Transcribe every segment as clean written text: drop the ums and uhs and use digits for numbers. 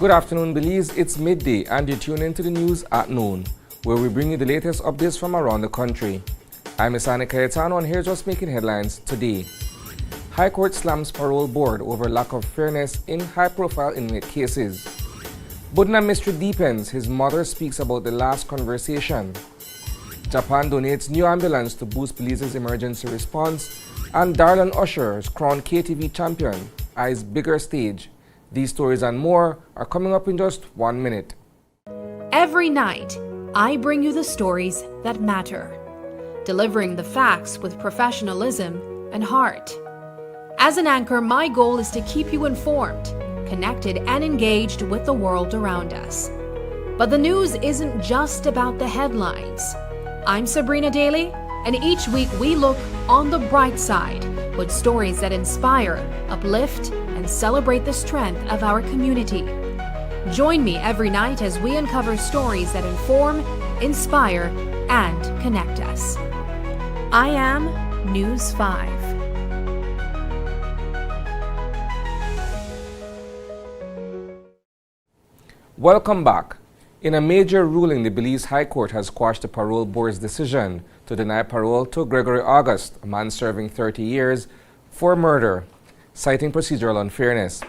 Good afternoon, Belize. It's midday, and you tune into the news at noon, where we bring you the latest updates from around the country. I'm Isani Cayetano, and here's what's making headlines today. High Court slams parole board over lack of fairness in high-profile inmate cases. Budna mystery deepens. His mother speaks about the last conversation. Japan donates new ambulance to boost Belize's emergency response. And Darlene Usher is crowned KTV champion, eyes bigger stage. These stories and more are coming up in just 1 minute. Every night, I bring you the stories that matter, delivering the facts with professionalism and heart. As an anchor, my goal is to keep you informed, connected, and engaged with the world around us. But the news isn't just about the headlines. I'm Sabrina Daly, and each week we look on the bright side with stories that inspire, uplift, and celebrate the strength of our community. Join me every night as we uncover stories that inform, inspire, and connect us. I am News 5. Welcome back. In a major ruling, the Belize High Court has quashed the parole board's decision to deny parole to Gregory August, a man serving 30 years, for murder, citing procedural unfairness.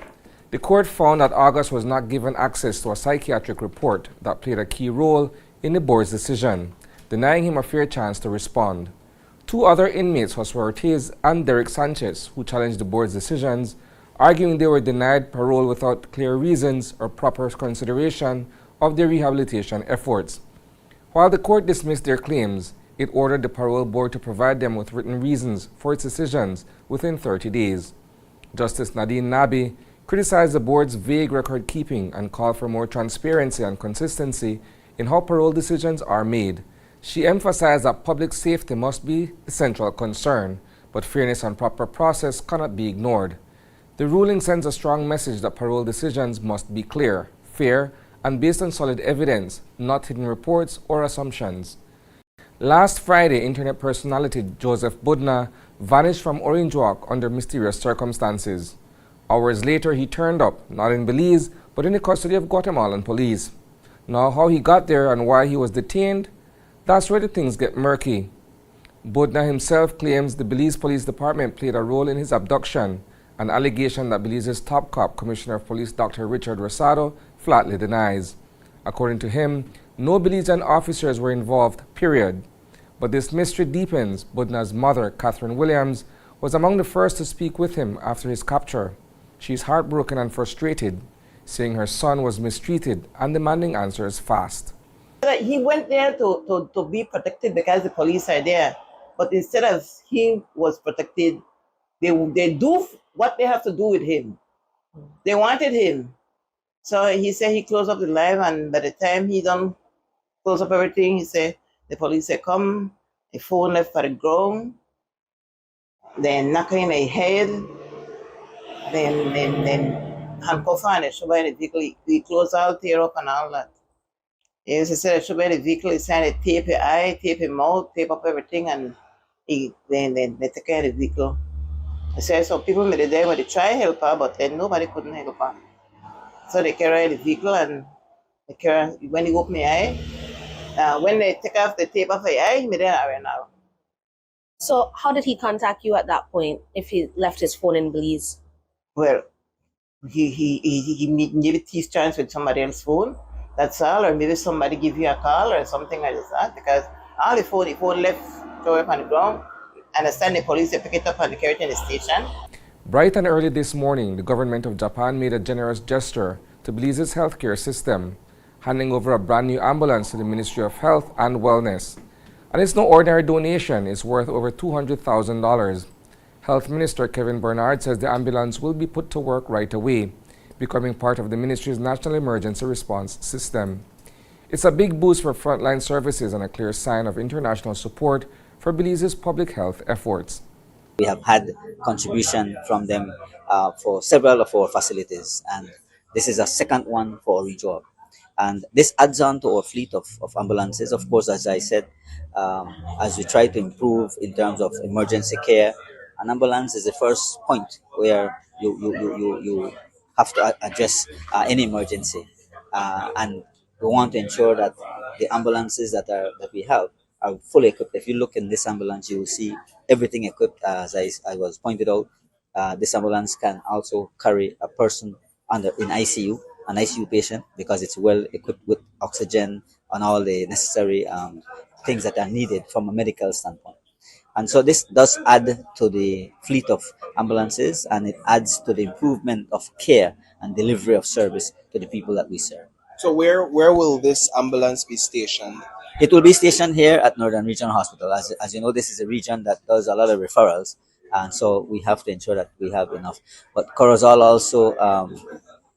The court found that August was not given access to a psychiatric report that played a key role in the board's decision, denying him a fair chance to respond. Two other inmates, Josue Ortiz and Derek Sanchez, who challenged the board's decisions, arguing they were denied parole without clear reasons or proper consideration of their rehabilitation efforts. While the court dismissed their claims, it ordered the parole board to provide them with written reasons for its decisions within 30 days. Justice Nadine Nabi criticized the board's vague record keeping and called for more transparency and consistency in how parole decisions are made. She emphasized that public safety must be the central concern, but fairness and proper process cannot be ignored. The ruling sends a strong message that parole decisions must be clear, fair, and based on solid evidence, not hidden reports or assumptions. Last Friday, internet personality Joseph Budna vanished from Orange Walk under mysterious circumstances. Hours later, he turned up, not in Belize, but in the custody of Guatemalan police. Now, how he got there and why he was detained, that's where the things get murky. Budna himself claims the Belize Police Department played a role in his abduction, an allegation that Belize's top cop, Commissioner of Police Dr. Richard Rosado, flatly denies. According to him, no Belizean officers were involved, period. But this mystery deepens. Budna's mother, Catherine Williams, was among the first to speak with him after his capture. She is heartbroken and frustrated, saying her son was mistreated and demanding answers fast. He went there to be protected because the police are there. But instead of he was protected, they do what they have to do with him. They wanted him. So he said he closed up the live, and by the time he done close up everything, he said, the police said, come, the phone left for the ground, then knock in the head, then handcuff on the shoulder in the vehicle. He close all tear up and all that. Yes, he said the shoulder in the vehicle, he said they tape your eye, tape your mouth, tape up everything, and then they take care of the vehicle. He said some people made it there when they try to help her, but then nobody couldn't help her. So they carry the vehicle, and they carry, when he open my eye, when they take off the tape off the eye, he made it right now. So how did he contact you at that point if he left his phone in Belize? Well, he maybe teeth chance with somebody else's phone, that's all, or maybe somebody give you a call or something like that, because all the phone left throw up on the ground, and I stand the police, they pick it up and they carry it in the station. Bright and early this morning, the government of Japan made a generous gesture to Belize's healthcare system, handing over a brand new ambulance to the Ministry of Health and Wellness. And it's no ordinary donation, it's worth over $200,000. Health Minister Kevin Bernard says the ambulance will be put to work right away, becoming part of the ministry's National Emergency Response System. It's a big boost for frontline services and a clear sign of international support for Belize's public health efforts. We have had contribution from them for several of our facilities, and this is a second one for Orange Walk. And this adds on to our fleet of ambulances. Of course, as I said, as we try to improve in terms of emergency care, an ambulance is the first point where you have to address any emergency, and we want to ensure that the ambulances that we have are fully equipped. If you look in this ambulance, you will see everything equipped. As I was pointed out, this ambulance can also carry a person in ICU, an ICU patient, because it's well equipped with oxygen and all the necessary things that are needed from a medical standpoint. And so this does add to the fleet of ambulances, and it adds to the improvement of care and delivery of service to the people that we serve. So where will this ambulance be stationed? It will be stationed here at Northern Regional Hospital. As you know, this is a region that does a lot of referrals, and so we have to ensure that we have enough. But Corozal also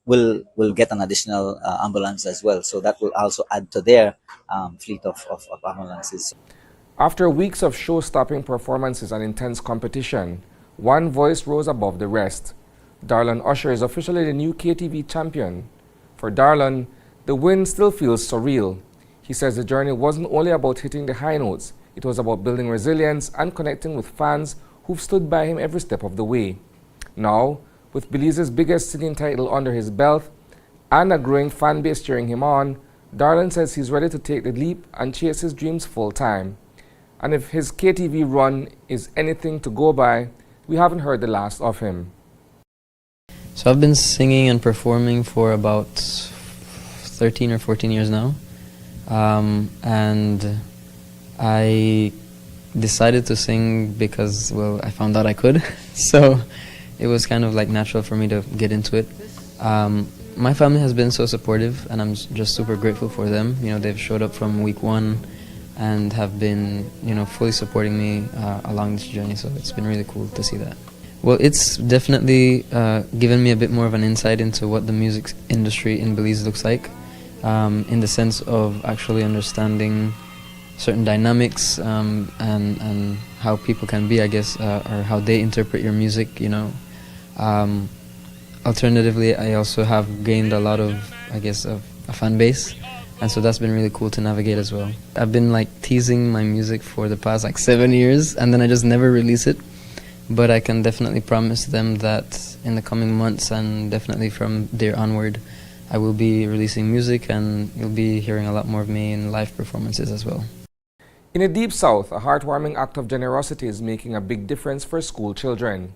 will get an additional ambulance as well, so that will also add to their fleet of ambulances. After weeks of show-stopping performances and intense competition, one voice rose above the rest. Darlon Usher is officially the new KTV champion. For Darlon, the win still feels surreal. He says the journey wasn't only about hitting the high notes, it was about building resilience and connecting with fans who've stood by him every step of the way. Now, with Belize's biggest singing title under his belt and a growing fan base cheering him on, Darlon says he's ready to take the leap and chase his dreams full time. And if his KTV run is anything to go by, we haven't heard the last of him. So I've been singing and performing for about 13 or 14 years now. And I decided to sing because, well, I found out I could. So it was kind of like natural for me to get into it. My family has been so supportive, and I'm just super grateful for them. You know, they've showed up from week one and have been, fully supporting me along this journey. So it's been really cool to see that. Well, it's definitely given me a bit more of an insight into what the music industry in Belize looks like, in the sense of actually understanding certain dynamics and how people can be, I guess, or how they interpret your music, Alternatively, I also have gained a lot of, I guess, a fan base. And so that's been really cool to navigate as well. I've been teasing my music for the past 7 years, and then I just never release it. But I can definitely promise them that in the coming months, and definitely from there onward, I will be releasing music, and you'll be hearing a lot more of me in live performances as well. In the Deep South, a heartwarming act of generosity is making a big difference for school children.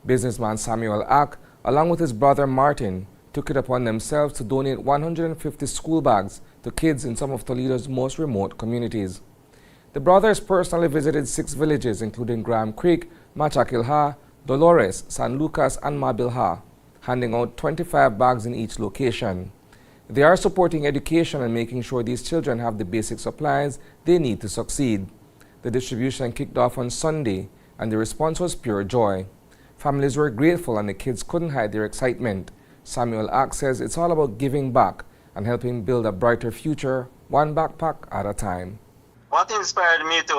Businessman Samuel Ack, along with his brother Martin, took it upon themselves to donate 150 school bags to kids in some of Toledo's most remote communities. The brothers personally visited 6 villages, including Graham Creek, Machakilha, Dolores, San Lucas, and Mabilha, handing out 25 bags in each location. They are supporting education and making sure these children have the basic supplies they need to succeed. The distribution kicked off on Sunday, and the response was pure joy. Families were grateful, and the kids couldn't hide their excitement. Samuel Ack says it's all about giving back and helping build a brighter future, one backpack at a time. What inspired me to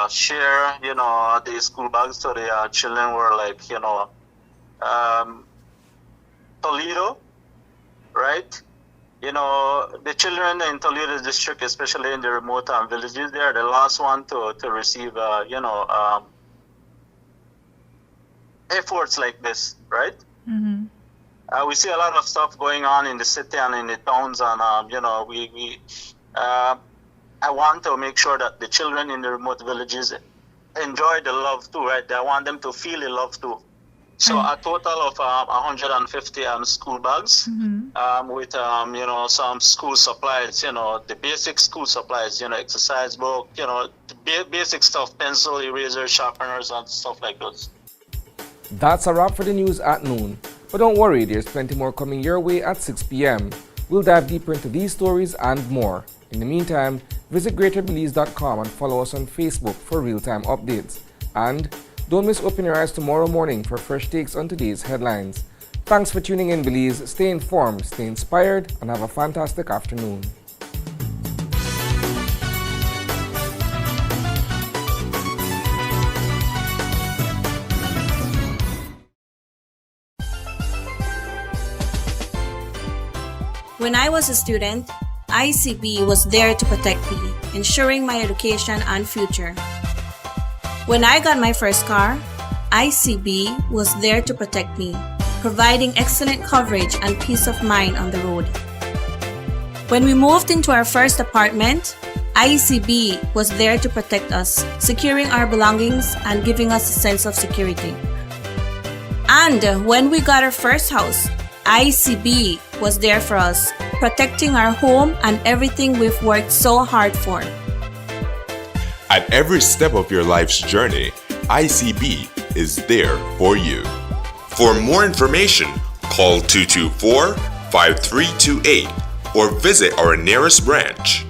share, the school bags to the children were Toledo, right? The children in Toledo district, especially in the remote villages, they are the last one to receive, efforts like this, right? Mm-hmm. We see a lot of stuff going on in the city and in the towns, and I want to make sure that the children in the remote villages enjoy the love too, right? I want them to feel the love too. So a total of 150 school bags, mm-hmm. With some school supplies, the basic school supplies, exercise book, the basic stuff, pencil, eraser, sharpeners, and stuff like those. That's a wrap for the news at noon. But don't worry, there's plenty more coming your way at 6 p.m. We'll dive deeper into these stories and more. In the meantime, visit greaterbelize.com and follow us on Facebook for real-time updates. And don't miss Open Your Eyes tomorrow morning for fresh takes on today's headlines. Thanks for tuning in, Belize. Stay informed, stay inspired, and have a fantastic afternoon. When I was a student, ICB was there to protect me, ensuring my education and future. When I got my first car, ICB was there to protect me, providing excellent coverage and peace of mind on the road. When we moved into our first apartment, IECB was there to protect us, securing our belongings and giving us a sense of security. And when we got our first house, IECB was there for us, protecting our home and everything we've worked so hard for. At every step of your life's journey, ICB is there for you. For more information, call 224-5328 or visit our nearest branch.